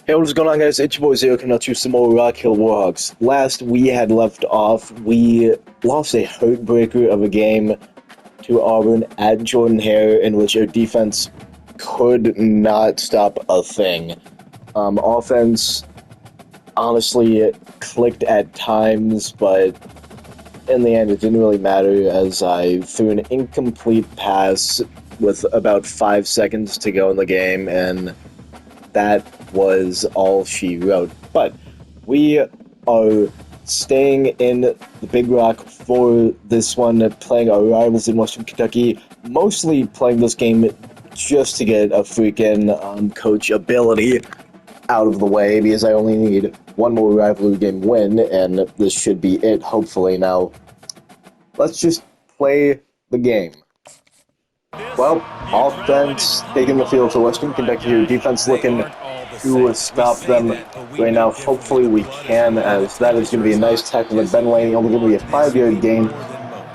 Hey, what's going on, guys? It's your boy Zero coming out to some more Rock Hill Warhawks. Last we had left off, we lost a heartbreaker of a game to Auburn at Jordan-Hare, in which our defense could not stop a thing. Offense honestly clicked at times, but in the end it didn't really matter as I threw an incomplete pass with about 5 seconds to go in the game, and that was all she wrote. But we are staying in the Big Rock for this one, playing our rivals in Western Kentucky, mostly playing this game just to get a freaking coach ability out of the way, because I only need one more rivalry game win, and this should be it, hopefully. Now, let's just play the game. Well, offense taking the field for Western Kentucky here. Defense looking to stop them right now. Hopefully we can, as that is going to be a nice tackle with Ben Laney. Only going to be a 5-yard gain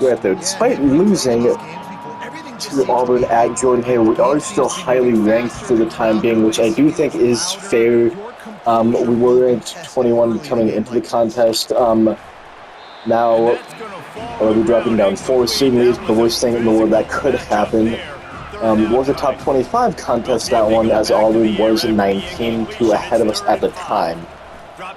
right there. Despite losing to Auburn at Jordan-Hare, we are still highly ranked for the time being, which I do think is fair. We were ranked 21 coming into the contest. Now, we're dropping down 4 seemingly the worst thing in the world that could happen. Was a top 25 contest, that one, as Auburn was 19-2 ahead of us at the time.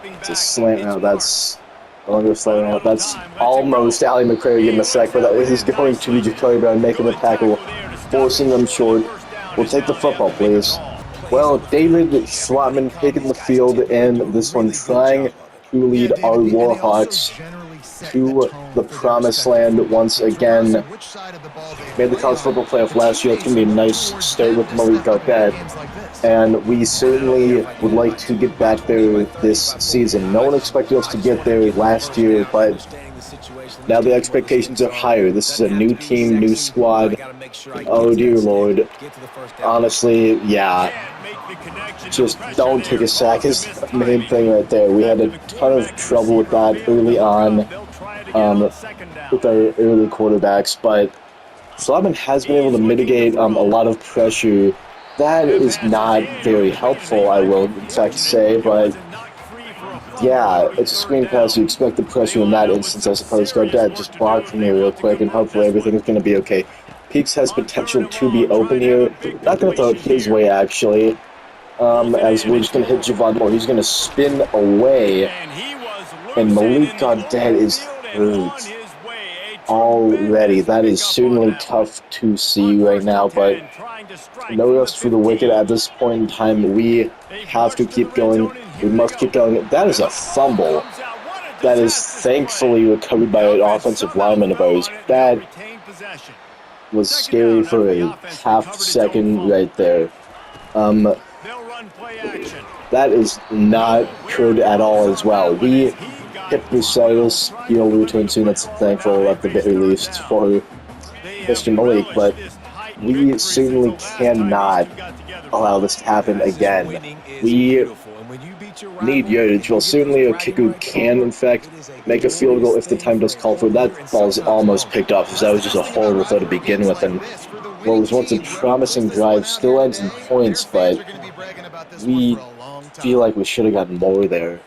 It's a slant now, that's that's almost Ali McCrary getting a sack, but that is going to be Jacoby Brown making the tackle, forcing them short. We'll take the football, please. Well, David Schlottman taking the field in this one, trying to lead our Warhawks to the promised land once again. Made the college football playoff last year. It's going to be a nice start with Malik Garquette, and we certainly would like to get back there this season. No one expected us to get there last year, but now the expectations are higher. This is a new team, new squad. Oh dear Lord. Honestly, yeah. Just don't take a sack is the main thing right there. We had a ton of trouble with that early on with our early quarterbacks, but Schlottman has been able to mitigate a lot of pressure. That is not very helpful, I will in fact say, but yeah, it's a screen pass. You expect the pressure in that instance, I suppose. Garquette just block from here real quick, and hopefully everything is going to be okay. Peaks has potential to be open here. Not going to throw it his way, actually. As we're just going to hit Javon Moore. He's going to spin away, and Malik Garquette is hurt already. That is certainly tough to see right now, but no rest for the wicked at this point in time. We have to keep going. We must keep going. That is a fumble. That is thankfully recovered by an offensive lineman of ours. That was scary for a half second right there. That is not good at all as well. We hit Bucyrus, he'll return soon. That's thankful at the very least for Mr. Malik, but we certainly cannot allow this to happen again. We need yardage. Well, certainly a kicker can, in fact, make a field goal if the time does call for it. That ball's almost picked off, because that was just a horrible throw to begin with, and what was once a promising drive still ends in points, but we feel like we should have gotten more there.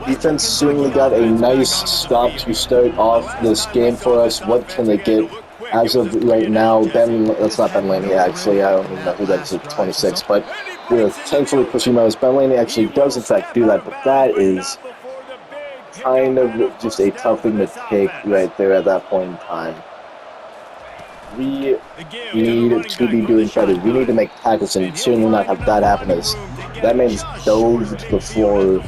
Defense certainly got a nice stop to start off this game for us. What can they get as of right now? That's not Ben Laney, actually. I don't even know who that is at 26, but we're thankfully pushing those. Ben Laney actually does, in fact, do that, but that is kind of just a tough thing to take right there at that point in time. We need to be doing better. We need to make tackles and certainly not have that happen, as that man just dove to the floor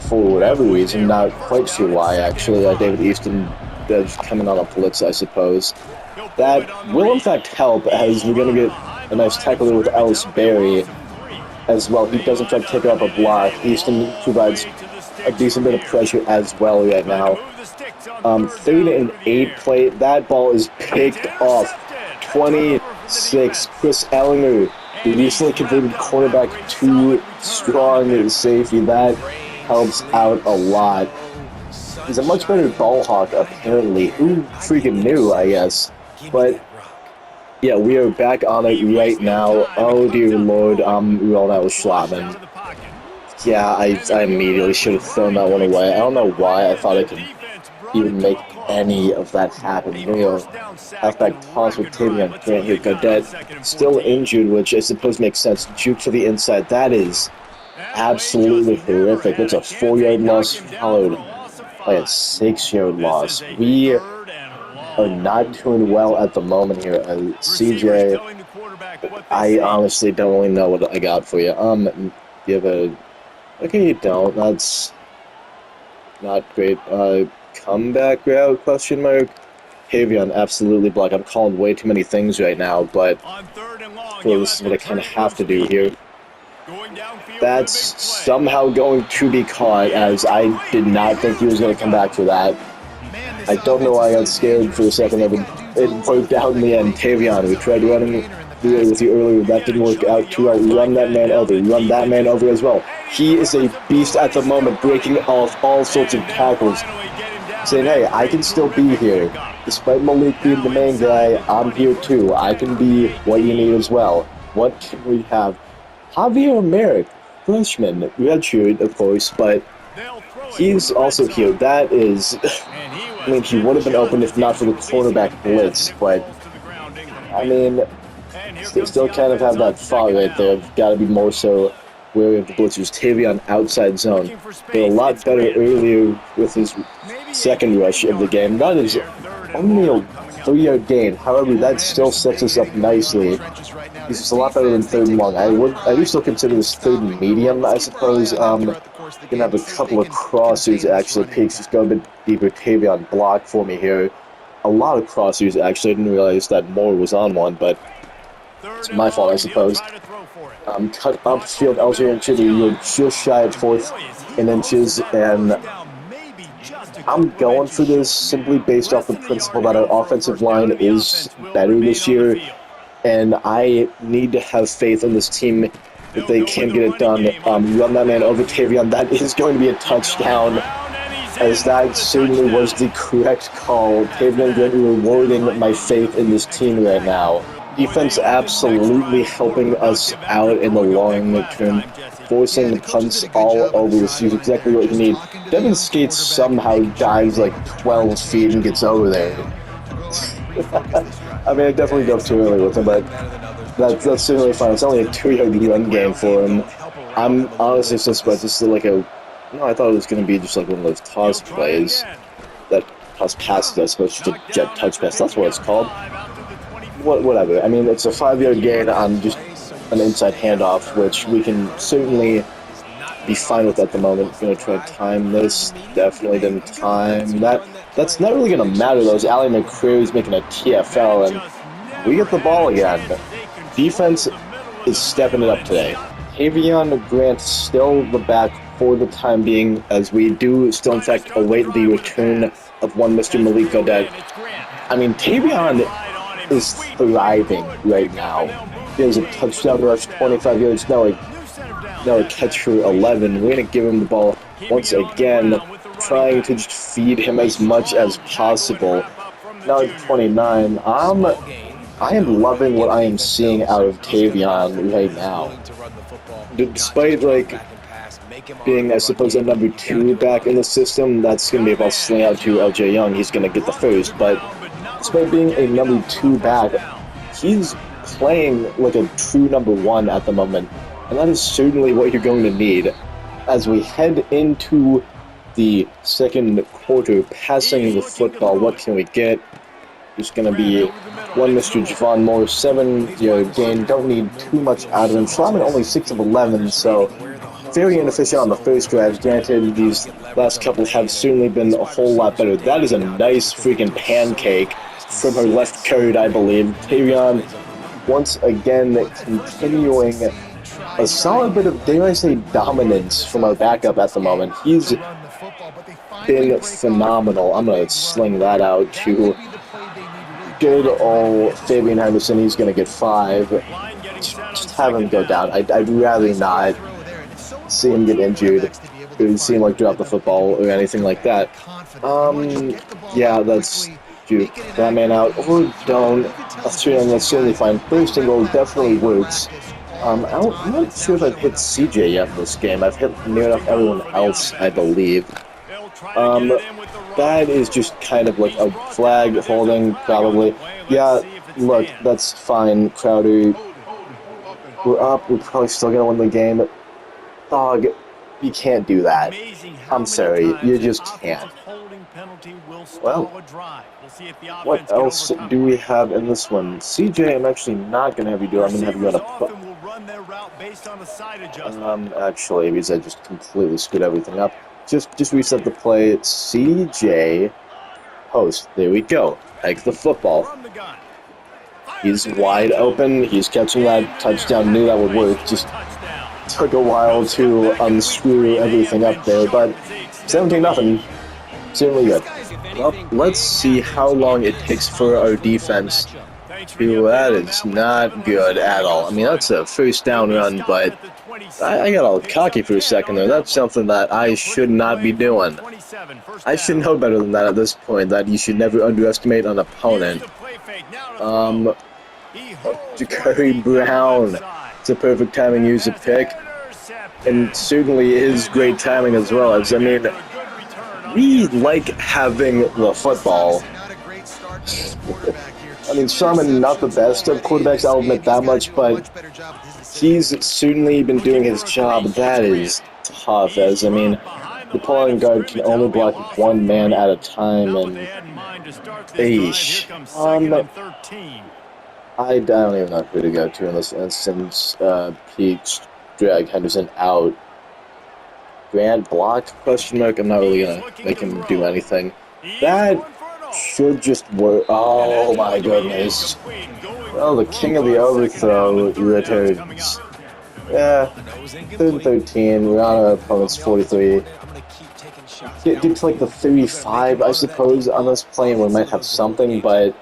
for whatever reason. Not quite sure why, actually. David Easton just coming on a blitz, I suppose. That will, in fact, help, as we're going to get a nice tackle there with Ellis Berry as well. He does, in fact, take up a block. Easton provides a decent bit of pressure as well right now. 3rd and 8 play. That ball is picked off. 26. Chris Ellinger, the recently converted quarterback, to strong safety. That helps out a lot. He's a much better ball hawk, apparently. Who freaking knew, I guess. But yeah, we are back on it right now. Oh dear Lord, we rolled out with Schlottman. Yeah, I immediately should have thrown that one away. I don't know why I thought I could even make any of that happen. Halfback toss with Tavion Grant here. Godet still injured, which I suppose makes sense. Juke to the inside. That is absolutely horrific. That's a 4-yard loss followed by a 6-yard loss. We are not doing well at the moment here. CJ, I honestly don't really know what I got for you. You have a... Okay, you don't. That's not great. Comeback route, question mark? Tavion, absolutely blocked. I'm calling way too many things right now, but well, this is what I kind of have to do here. That's somehow going to be caught, as I did not think he was going to come back for that. I don't know why I got scared for a second. It worked out in the end. Tavion, we tried running with you earlier. That didn't work out too well. Run that man over. Run that man over as well. He is a beast at the moment, breaking off all sorts of tackles. Saying, hey, I can still be here. Despite Malik being the main guy, I'm here too. I can be what you need as well. What can we have? Javier Merrick, freshman, redshirt, of course, but he's also here. That is... I mean, he would have been open if not for the cornerback blitz, but... I mean, they still kind of have that thought right there. Got to be more so wary of the blitzers. Tavion outside zone. Did a lot better earlier with his second rush of the game. That is only a 3-yard gain. However, that still sets us up nicely. This is a lot better than 3rd and long. I would still consider this 3rd and medium, I suppose. Gonna have a couple of crossers actually. Peaks just go a bit deeper. Tavion block for me here. A lot of crossers actually. I didn't realize that Moore was on one, but it's my fault, I suppose. Cut upfield elsewhere to the just shy of 4th in inches, and I'm going for this simply based off the principle that our offensive line is better this year, and I need to have faith in this team that they can get it done. Run that man over Tavion. That is going to be a touchdown, as that certainly was the correct call. Tavion going to be rewarding my faith in this team right now. Defense absolutely helping us out in the long term, forcing the punts all over us. Is exactly what you need. Devin Skates somehow dives like 12 feet and gets over there. I mean, I definitely dove too early with him, but that's certainly fine. It's only a 2-yard run game for him. I'm honestly suspect this is like a... No, I thought it was going to be just like one of those toss plays. That toss passes, I suppose, just a jet touch pass. That's what it's called. Whatever. I mean, it's a 5-yard gain on just an inside handoff, which we can certainly be fine with at the moment. Going to try to time this. Definitely didn't time that. That's not really going to matter, though, as Ali McCreary's making a TFL, and we get the ball again. Defense is stepping it up today. Tavion Grant still the back for the time being, as we do still, in fact, await the return of one Mr. Malik Godet. I mean, Tavion is thriving right now. There's a touchdown rush, 25 yards. Now a catch for 11. We're going to give him the ball once again, trying to just feed him as much as possible. Now at 29. I am loving what I am seeing out of Tavion right now. Despite, like, being, I suppose, a number 2 back in the system, that's going to be about sling out to LJ Young. He's going to get the first, but despite being a number 2 back, he's playing like a true number 1 at the moment, and that is certainly what you're going to need as we head into the second quarter. Passing the football, what can we get? There's going to be one Mr. Javon Moore, 7-yard gain. Don't need too much out of him. Schlaman only 6 of 11, so very inefficient on the first drive. Granted, these last couple have certainly been a whole lot better. That is a nice freaking pancake from her left guard, I believe. Tavion, once again, continuing a solid bit of, dare I say, dominance from our backup at the moment. He's been phenomenal. I'm going to sling that out to good old Fabian Henderson. He's going to get 5. Just have him go down. I'd rather not see him get injured or see him like drop the football or anything like that. Yeah, that's dude, that man out or don't. That's certainly fine. First and goal definitely works. I'm not sure if I've hit CJ yet in this game. I've hit near enough everyone else, I believe. Um, that is just kind of like a flag holding, probably. Yeah, look, that's fine, Crowder. We're up, we're probably still gonna win the game. Dog, you can't do that. I'm sorry, you just can't. Well, what else do we have in this one? CJ, I'm actually not gonna have you do. I'm gonna have you on a actually, because I just completely screwed everything up. Just reset the play. CJ post. There we go. Take the football. He's wide open. He's catching that touchdown. Knew that would work. Just took a while to unscrew everything up there, but 17-0. Certainly good. Well, let's see how long it takes for our defense to... That is not good at all. I mean, that's a first down run, but I got all cocky for a second there. That's something that I should not be doing. I should know better than that at this point, that you should never underestimate an opponent. Ja'Cory Brown. It's a perfect timing use of pick. And certainly is great timing as well. As I mean, we like having the football. I mean, Sherman, not the best of quarterbacks, I'll admit that much, but he's certainly been doing his job. That is tough, as I mean, the pulling guard can only block one man at a time, and I don't even know who to go to in this instance. Peaks, drag Henderson out. Grant block, question mark. I'm not really gonna make him do anything. That should just work. Oh my goodness. Well, the king of the overthrow returns. Yeah, 3rd and 13. We're on our opponent's 43. Get to like the 35, I suppose, on this play, and we might have something, but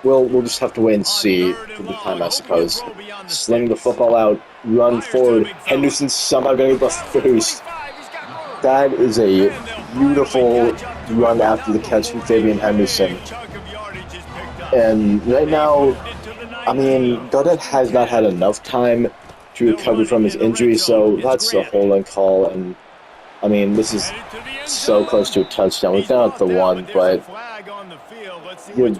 we'll just have to wait and see for the time, I suppose. Sling the football out, run forward. Henderson's somehow going to get the first. That is a beautiful run after the catch from Fabian Henderson. And right now, I mean, Goddard has not had enough time to recover from his injury, so that's a holding call. And I mean, this is so close to a touchdown. We're down at the 1, but you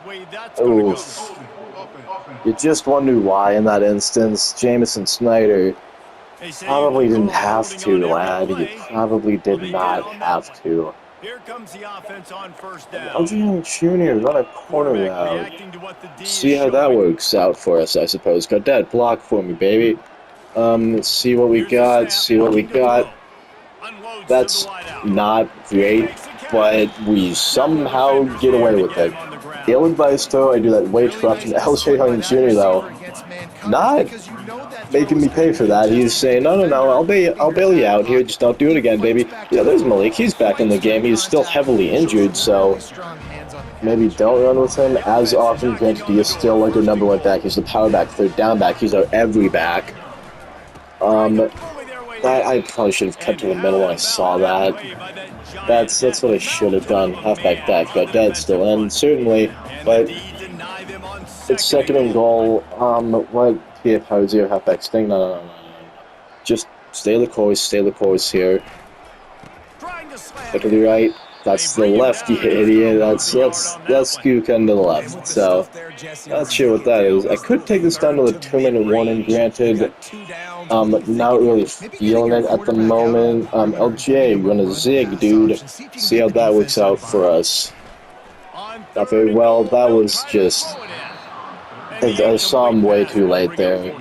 just wonder why in that instance. Jamison Snyder probably didn't have to, lad. You probably did not have to. LJ Jr. run a corner route. See how that works out for us, I suppose. Got that block for me, baby. Let's see what we got. See what we got. That's not great, but we somehow get away with it. Ill-advised throw, I do that way too often. LJ Jr. though, not making me pay for that. He's saying, no, I'll bail you out here. Just don't do it again, baby. Yeah, there's Malik. He's back in the game. He's still heavily injured, so maybe don't run with him as often. Granted, he is still like our number 1 back. He's the power back, 3rd down back. He's our every back. I probably should have cut to the middle when I saw that. That's what I should have done. Halfback back, got dead still in, certainly, but it's 2nd and goal. What? How is your halfback sting? No. Just stay the course here. Look to the right. That's the left, you idiot. That's scoop into the left. So, not sure what that is. I could take this down to the 2-minute warning, granted. Not really feeling it at the moment. LJ, run a zig, dude. See how that works out for us. Not very well. That was just... I saw him way too late there.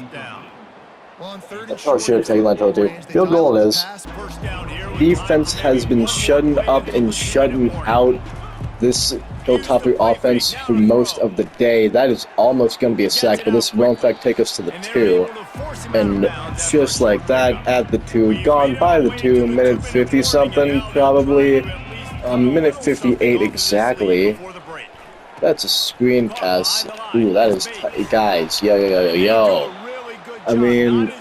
I probably should have taken that toe too. Field goal it is. Defense has been shutting up and shutting out this Hilltopper offense for most of the day. That is almost going to be a sack, but this will in fact take us to the 2. And just like that, at the 2, gone by the 2, minute 50 something, probably. Minute 58 exactly. That's a screen pass. Ooh, that is guys. Yo. I mean,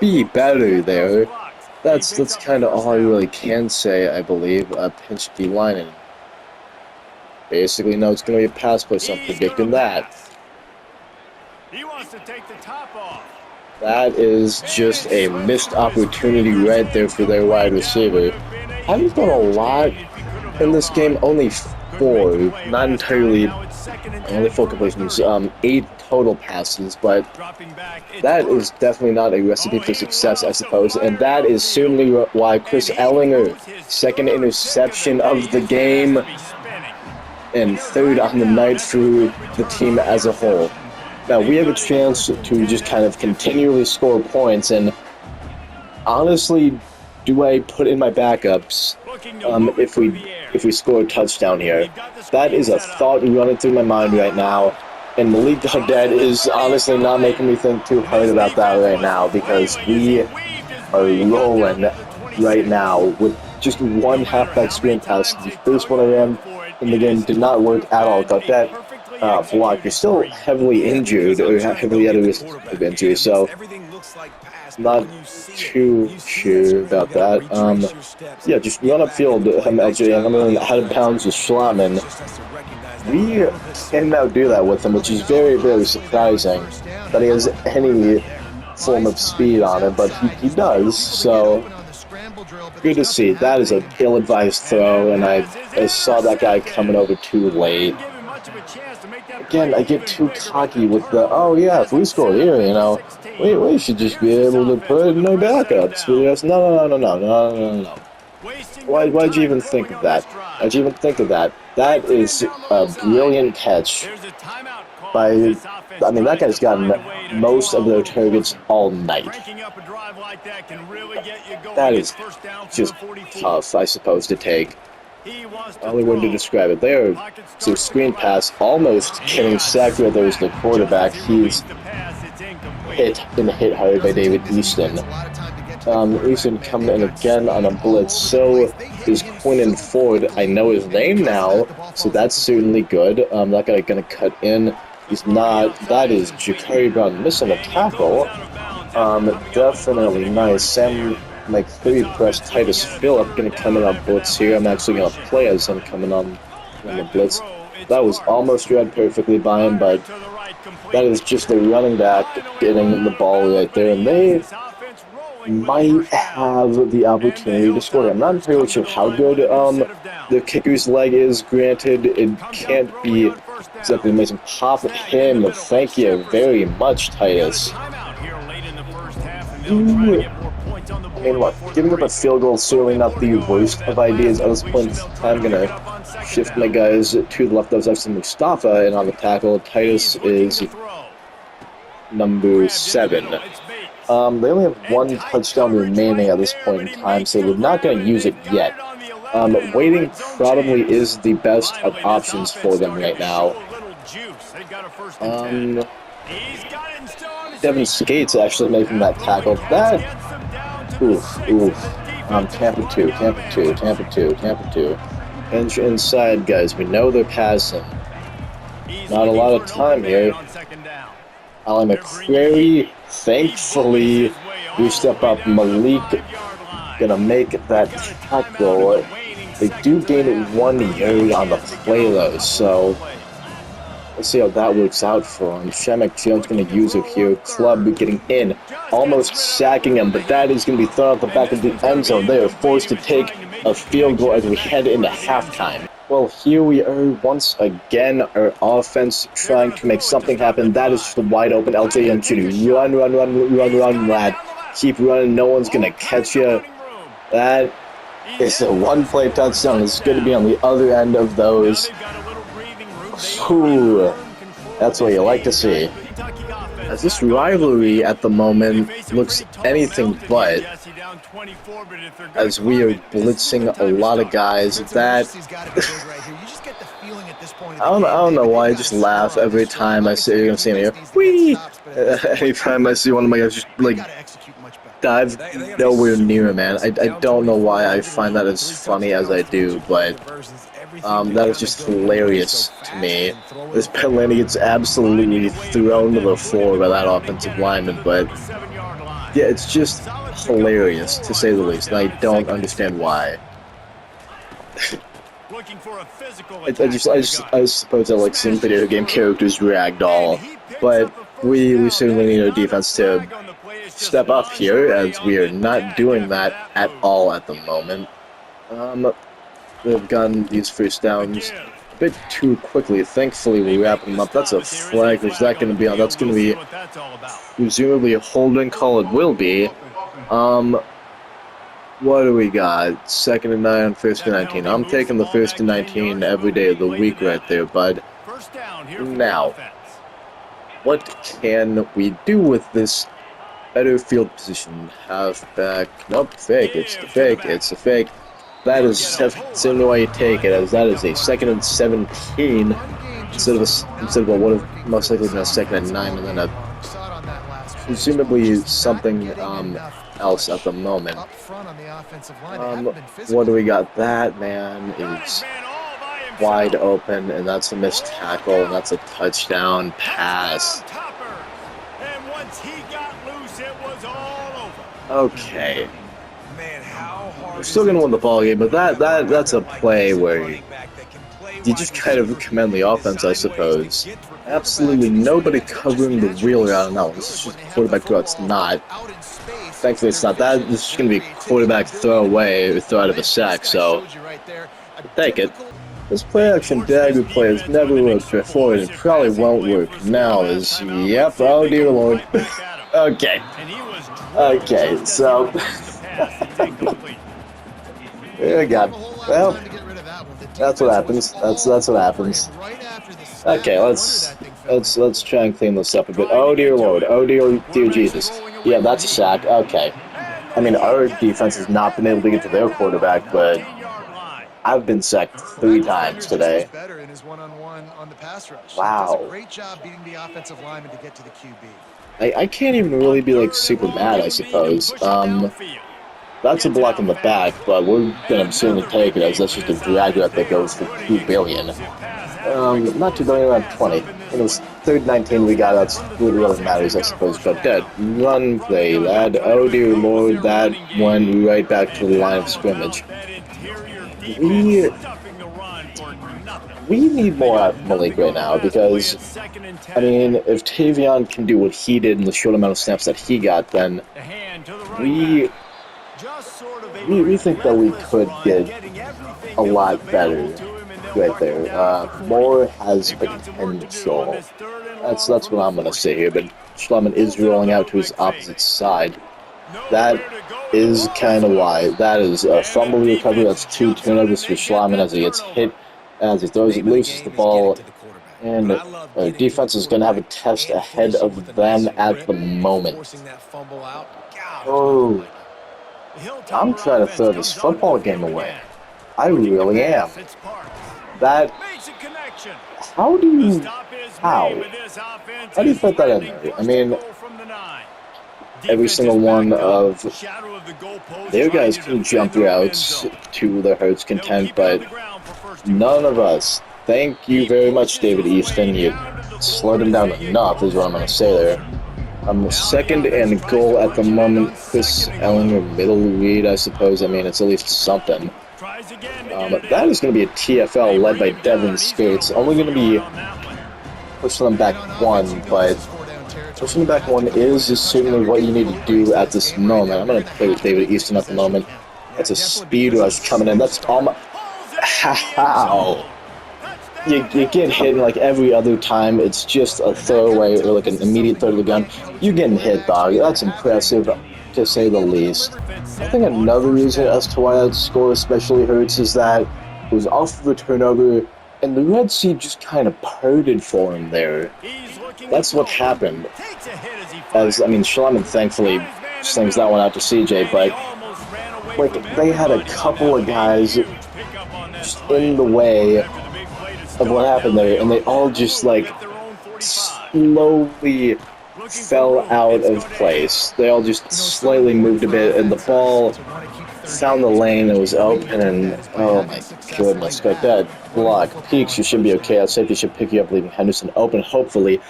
be better there. That's kind of all I really can say, I believe. Pinch D line and basically no, it's going to be a pass play, so I'm predicting that. He wants to take the top off. That is just a missed opportunity right there for their wide receiver. Having done a lot in this game, only 4, not entirely, only 4 completions, 8 total passes, but that is definitely not a recipe for success, I suppose, and that is certainly why Chris Ellinger, second interception of the game, and 3rd on the night for the team as a whole. Now, we have a chance to just kind of continually score points, and honestly, do I put in my backups if we score a touchdown here? That is a thought running through my mind right now, and Malik Cadet is honestly not making me think too hard about that right now, because we are rolling right now with just one halfback screen pass. The first one I ran in the game did not work at all. Cadet block. You're still heavily injured, or heavily at a risk of injury, so not too sure about that. Yeah, just run upfield. Actually, I'm going out of bounds with Schlattman. We can now do that with him, which is very, very surprising that he has any form of speed on it, but he does, so good to see. That is a ill-advised throw, and I saw that guy coming over too late. Again, I get too cocky with the, oh yeah, if we score here, you know, we should just be able to put in our backups. No. Why'd you even think of that? Why'd you even think of that? That is a brilliant catch by, I mean, that guy's gotten most of their targets all night. That is just tough, I suppose, to take. Only way to describe it. There, so screen pass, almost getting sacked where there's the quarterback. He's hit hard by David Easton. Easton coming in again on a blitz. So is Quinnen Ford. I know his name now, so that's certainly good. That guy gonna cut in. He's not. That is Ja'Carri Brown missing a tackle. Definitely nice. Sam McCleary press Titus Phillip gonna come in on blitz here. I'm actually gonna play as him coming on the blitz. That was almost read perfectly by him, but that is just a running back getting the ball right there, and they might have the opportunity to score. I'm not entirely sure how good the kicker's leg is. Granted, it can't be exactly amazing. Pop him. Thank you very much, Titus. I mean, look, giving up a field goal is certainly not the worst of ideas at this point in time. I'm going to shift my guys to the left. That was actually Mustafa, and on the tackle, Titus is number 7. They only have 1 touchdown remaining at this point in time, so they're not going to use it yet. Waiting probably is the best of options for them right now. Devin Skates actually making that tackle. That, oof. Tampa 2. Pinch inside, guys. We know they're passing. Not a lot of time here. Ali McCrary, thankfully, we step up. Malik gonna make that tackle. They do gain 1 yard on the play though, so let's see how that works out for him. Shemek Jones going to use it here. Club getting in, almost sacking him, but that is going to be thrown out the back of the end zone. They are forced to take a field goal as we head into halftime. Well, here we are once again, our offense trying to make something happen. That is just a wide open LJ and shooting. Run, lad. Keep running. No one's going to catch you. That is a 1-play touchdown. It's good to be on the other end of those. Ooh, that's what you like to see. As this rivalry at the moment looks anything but, as we are blitzing a lot of guys, that I don't know why I just laugh every time I see him here. Whee! Anytime I see one of my guys just like dive nowhere near him, man. I don't know why I find that as funny as I do, but that is just hilarious to me. This penalty gets absolutely thrown to the floor by that offensive lineman, but yeah, it's just hilarious to say the least, and I don't understand why. I suppose I like seeing video game characters ragdoll, but we certainly need our defense to step up here, as we are not doing that at all at the moment. We've gotten these first downs a bit too quickly. Thankfully, we wrap them up. That's a flag. Is that going to be on? That's going to be presumably a holding call. It will be. What do we got? 2nd and 9 on 1st and 19. I'm taking the 1st and 19 every day of the week right there, bud. Now, what can we do with this better field position? Halfback. Nope, fake. It's the fake. It's the fake. That is certainly why you take it, as that is a 2nd and 17 instead of what would have most likely been a 2nd and 9, and then a presumably something else at the moment. What do we got? That man is wide open, and that's a missed tackle, and that's a touchdown pass. Okay. We're still gonna win the ball game, but that's a play where you just kind of commend the offense, I suppose. Absolutely nobody covering the wheel around on that one. This is just quarterback throw. It's not. Thankfully, it's not that. This is gonna be quarterback throw away or throw out of a sack. So take it. This play action dagger play has never worked before, and it probably won't work now. Is yep. Oh dear lord. Okay. Okay. So. Oh God. Well, that's what happens. That's what happens. Okay, let's try and clean this up a bit. Oh dear Lord. Oh dear Jesus. Yeah, that's a sack. Okay. I mean, our defense has not been able to get to their quarterback, but I've been sacked 3 times today. Wow. I can't even really be like super mad, I suppose. That's a block in the back, but we're gonna certainly take it, as that's just a drag route that goes for 2 billion. Not 2 billion, around 20. It was 3rd and 19 we got. That's what really matters, I suppose. But good run play, lad. Oh dear Lord, that went right back to the line of scrimmage. We need more out of Malik right now, because, I mean, if Tavion can do what he did in the short amount of snaps that he got, then we think that we could get a lot better right there. Moore has potential. That's what I'm going to say here, but Schliemann is rolling out to his opposite side. That is kind of why. That is a fumble recovery. That's 2 turnovers for Schliemann as he gets hit, as he throws it, loses the ball, and the defense is going to have a test ahead of them at the moment. Oh. I'm trying to throw this football game away. I really am. That. How do you put that in there? I mean, every single one of their guys can jump routes to their heart's content, but none of us. Thank you very much, David Easton. You slowed him down enough, is what I'm going to say there. 2nd and goal at the moment. Chris Ellinger middle read, I suppose. I mean, it's at least something. That is going to be a TFL led by Devin Skates. Only going to be pushing them back 1, but pushing them back 1 is certainly what you need to do at this moment. I'm going to play with David Easton at the moment. That's a speed rush coming in. That's almost... How? You get hit like every other time. It's just a throwaway or like an immediate throw to the gun. You're getting hit, dog. That's impressive, to say the least. I think another reason as to why that score especially hurts is that it was off of a turnover, and the Red Sea just kind of parted for him there. That's what happened. As I mean, Schliemann thankfully slings that one out to CJ, but like they had a couple of guys just in the way of what happened there, and they all just like slowly fell out of place. They all just slightly moved a bit, and the ball found the lane. It was open, and oh my goodness, got that block. Peaks, you should be okay. I'd say they should pick you up, leaving Henderson open. Hopefully,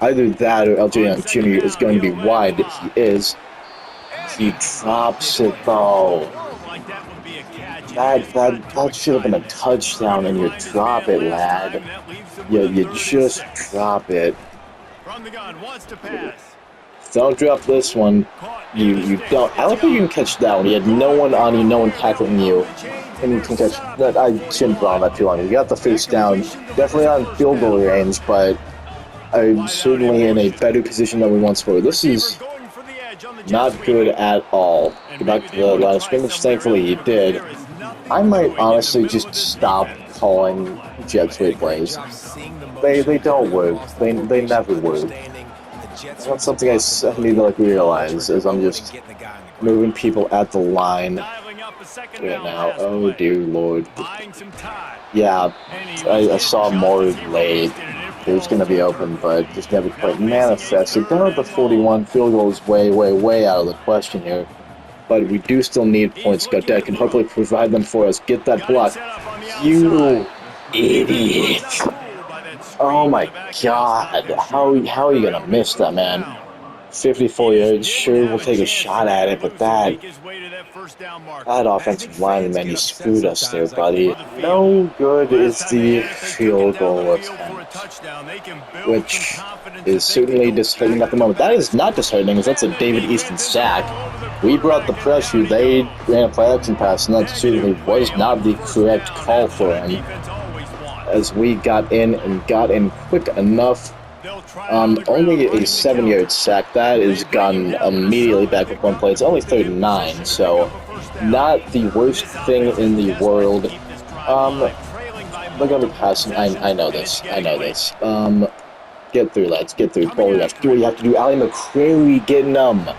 either that or LJ Young Jr. is going to be wide. He is. He drops it though. That should have been a touchdown, and you drop it, lad. Yeah, you just drop it. Don't drop this one. You don't. I like how you can catch that one. You had no one on you, no one tackling you. And you can catch that. I shouldn't dwell on that too long. You got the face down. Definitely not in field goal range, but I'm certainly in a better position than we once were. This is not good at all. Go back to the line of scrimmage. Thankfully, he did. I might honestly just stop calling jet sweep plays. They don't work. They never work. That's something I need to like realize as I'm just moving people at the line right now. Oh dear lord. Yeah, I saw more late. It was going to be open, but just never quite manifested. Down at the 41, field goal is way out of the question here. But we do still need points. Godet can hopefully provide them for us. Get that block. You idiot. Oh my god. How are you going to miss that, man? 54 yards. Sure, we'll take a shot at it, but that offensive line, man, you screwed us there, buddy. No good is the field goal attempt, which is certainly disheartening at the moment. That is not disheartening, because that's a David Easton sack. We brought the pressure, they ran a play action pass, and that certainly was not the correct call for him, as we got in quick enough. Only a 7-yard sack. That is gone immediately back with one play. It's only 39, so not the worst thing in the world. They're gonna be passing. I know this. Get through, lads. Get through. Do what you have to do. Ali McCrary getting them.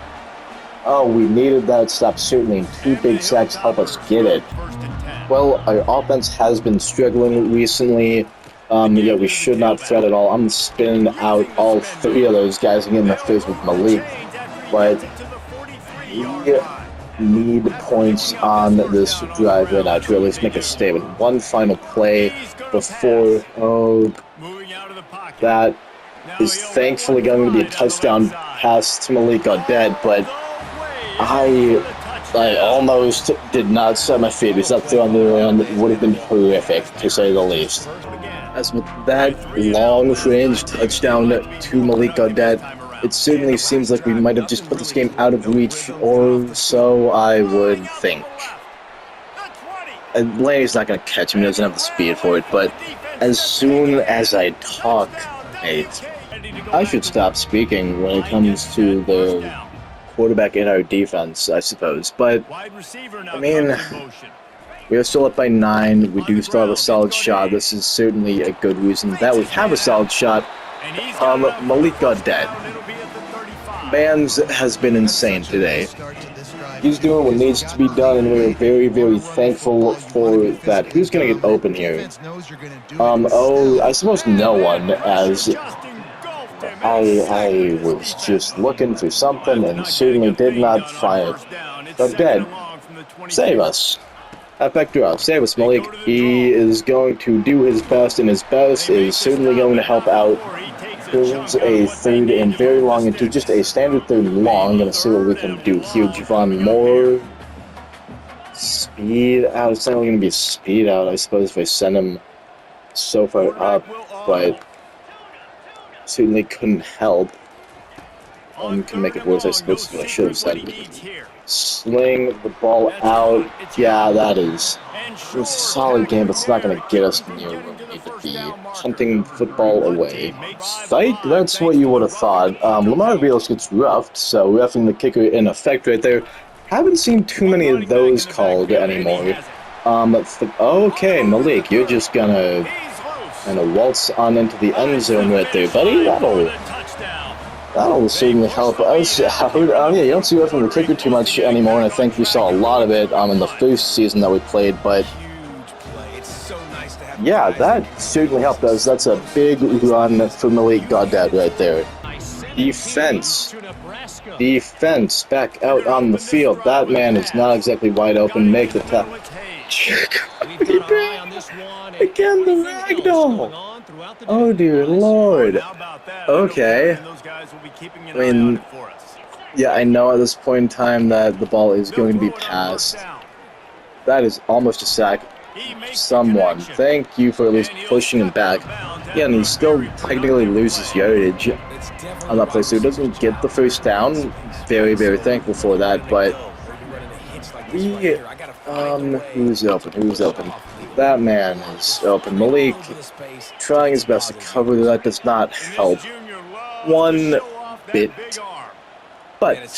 Oh, we needed that stop certainly, and 2 big sacks help us get it. Well, our offense has been struggling recently. Yeah, we should not fret at all. I'm spinning out all 3 of those guys and getting the face with Malik. But we need points on this drive right now to at least make a statement. One final play before... Oh, that is thankfully going to be a touchdown pass to Malik Godet, but I almost did not set my feet. Because that throw on the ground would have been horrific, to say the least. As with that long-range touchdown to Malik Godet, it certainly seems like we might have just put this game out of reach, or so I would think. And Laney's not going to catch him, he doesn't have the speed for it, but as soon as I talk, I should stop speaking when it comes to the quarterback in our defense, I suppose. But, I mean... We are still up by 9. We do still have a solid shot. This is certainly a good reason that we have a solid shot. Malik Godet. Bands has been insane today. He's doing what needs to be done, and we're very thankful for that. Who's going to get open here? Oh, I suppose no one, as I was just looking for something and certainly did not find it. Godet, save us. Back up. Save us, Malik. He is going to do his best, and his best is certainly going to help out. There's a 3rd and very long into just a standard 3rd and long. I'm going to see what we can do here. Javon Moore. Speed out. It's not really going to be a speed out, I suppose, if I send him so far up, but certainly couldn't help. Can make it worse, I suppose, what I should have said. Sling the ball out. Yeah, that is. It's a solid game, but it's not going to get us near where we need to be. Hunting football away. Psych, that's what you would have thought. Lamar Rios gets roughed, so roughing the kicker in effect right there. Haven't seen too many of those called anymore. Okay, Malik, you're just gonna waltz on into the end zone right there, buddy. That'll certainly help us out. Yeah, you don't see that from the kicker too much anymore, and I think we saw a lot of it in the first season that we played, but yeah, that certainly helped us. That's a big run for Malik Godet right there. Defense back out on the field. That man is not exactly wide open. Make the tap. Again, the ragdoll. Oh dear lord. Okay. I mean, yeah, I know at this point in time that the ball is going to be passed. That is almost a sack. Someone, thank you for at least pushing him back. Yeah, and he still technically loses yardage. on that play, so he doesn't get the first down. Very, very thankful for that, but who's open? Who's open? That man is open. Malik trying his best to cover that does not help one bit. But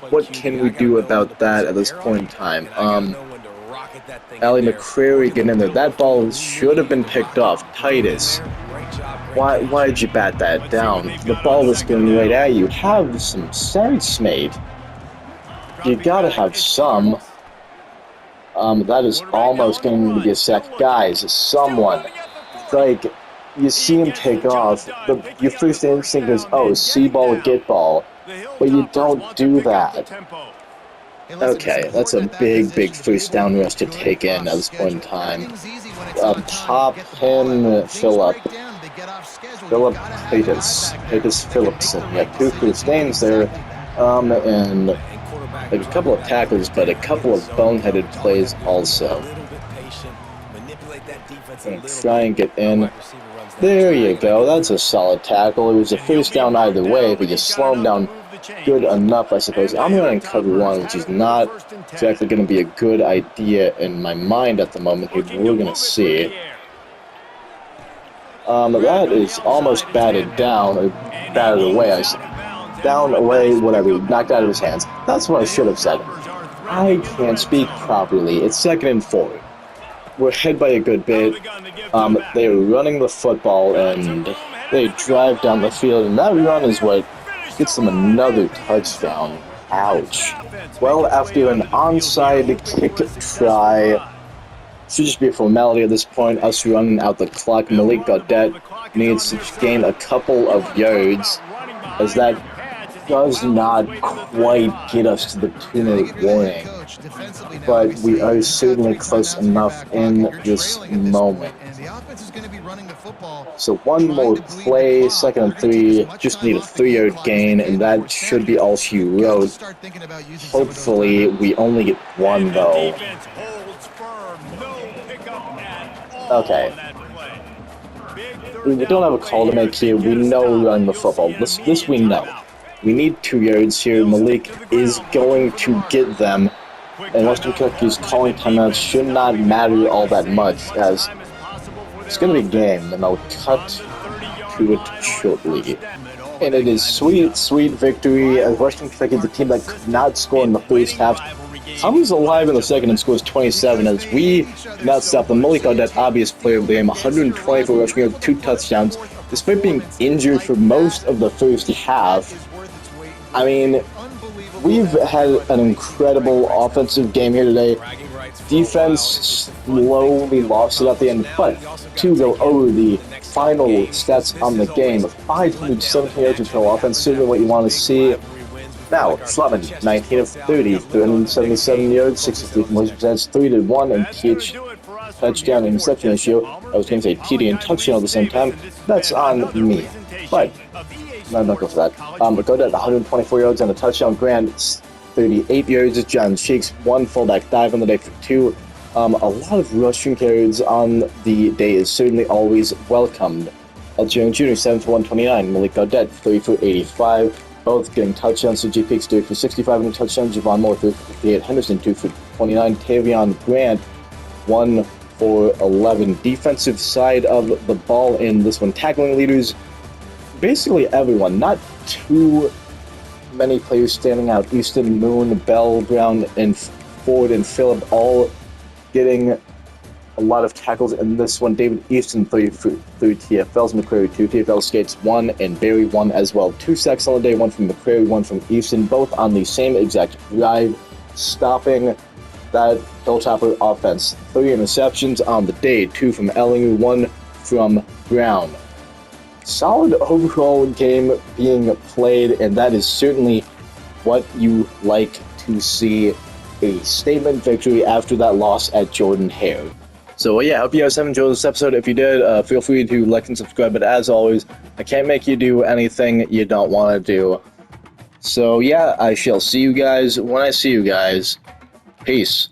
what can we do about that at this point in time? Ali McCrary getting in there. That ball should have been picked off. Titus, why did you bat that down? The ball was going right at you. Have some sense, mate. You gotta have some. That is almost going to be a sack. Guys, someone, like, you see him take off, your first instinct is, oh, see ball, get ball. But you don't do that. Okay, that's a big first down rush to take in at this point in time. Top him, Philip Titus Phillipson. Yeah, 2 first names there, and like a couple of tackles, but a couple of boneheaded plays also. Gonna try and get in. There you go, that's a solid tackle. It was a first down either way, but you slow him down good enough, I suppose. I'm running cover 1, which is not exactly going to be a good idea in my mind at the moment here, but we're going to see. That is almost batted down, or batted away, I said. Down, away, whatever, knocked out of his hands. That's what I should have said. I can't speak properly. It's 2nd and 4. We're ahead by a good bit. They're running the football, and they drive down the field, and that run is what gets them another touchdown. Ouch. Well, after an onside kick try, should just be a formality at this point, us running out the clock. Malik Gaudet needs to gain a couple of yards, as that does not quite get us to the 2-minute warning, but we are certainly close enough in this moment. So one more play, 2nd and 3, just need a 3-yard gain, and that should be all she wrote. Hopefully we only get 1 though. Okay. We don't have a call to make here. We know we're running the football. This we know. We need 2 yards here. Malik is going to get them. And Western Kentucky's calling timeouts should not matter all that much, as it's going to be a game, and I'll cut to it shortly. And it is sweet victory, as Western Kentucky, the team that could not score in the first half, comes alive in the second and scores 27, as we not stop the Malik Gaudet, obvious player of the game, 124 rushing yards, 2 touchdowns, despite being injured for most of the first half. I mean, we've had an incredible offensive game here today. Defense slowly lost it at the end, but to go over the final stats on the game, 517 yards of total offense, certainly what you want to see. Now, Schlottman, 19 of 30, 377 yards, 63 completion percentage, 3-1, and TH touchdown interception ratio. I was going to say TD and touchdown at the same time. That's on me, but I'm not going for that. But go to 124 yards and a touchdown. Grant, 38 yards. John Shakes, 1 fullback dive on the day for 2. A lot of rushing carries on the day is certainly always welcomed. Algerian Jr., 7 for 129. Malik Gaudet, 3 for 85. Both getting touchdowns. So G. Peaks, 3 for 65 and a touchdown. Javon Moore, 3 for 58. Henderson, 2 for 29. Tavion Grant, 1 for 11. Defensive side of the ball in this one. Tackling leaders, basically everyone. Not too many players standing out. Easton, Moon, Bell, Brown, and Ford and Phillip all getting a lot of tackles in this one. David Easton, 3 TFLs, McCrary 2, TFL Skates 1, and Barry 1 as well. 2 sacks on the day, 1 from McCrary, 1 from Easton, both on the same exact drive, stopping that Hilltopper offense. 3 interceptions on the day, 2 from Ellinger, 1 from Brown. Solid overall game being played, and that is certainly what you like to see. A statement victory after that loss at Jordan-Hare. So yeah, I hope you guys have enjoyed this episode. If you did, feel free to like and subscribe, but as always, I can't make you do anything you don't want to do. So yeah, I shall see you guys when I see you guys. Peace.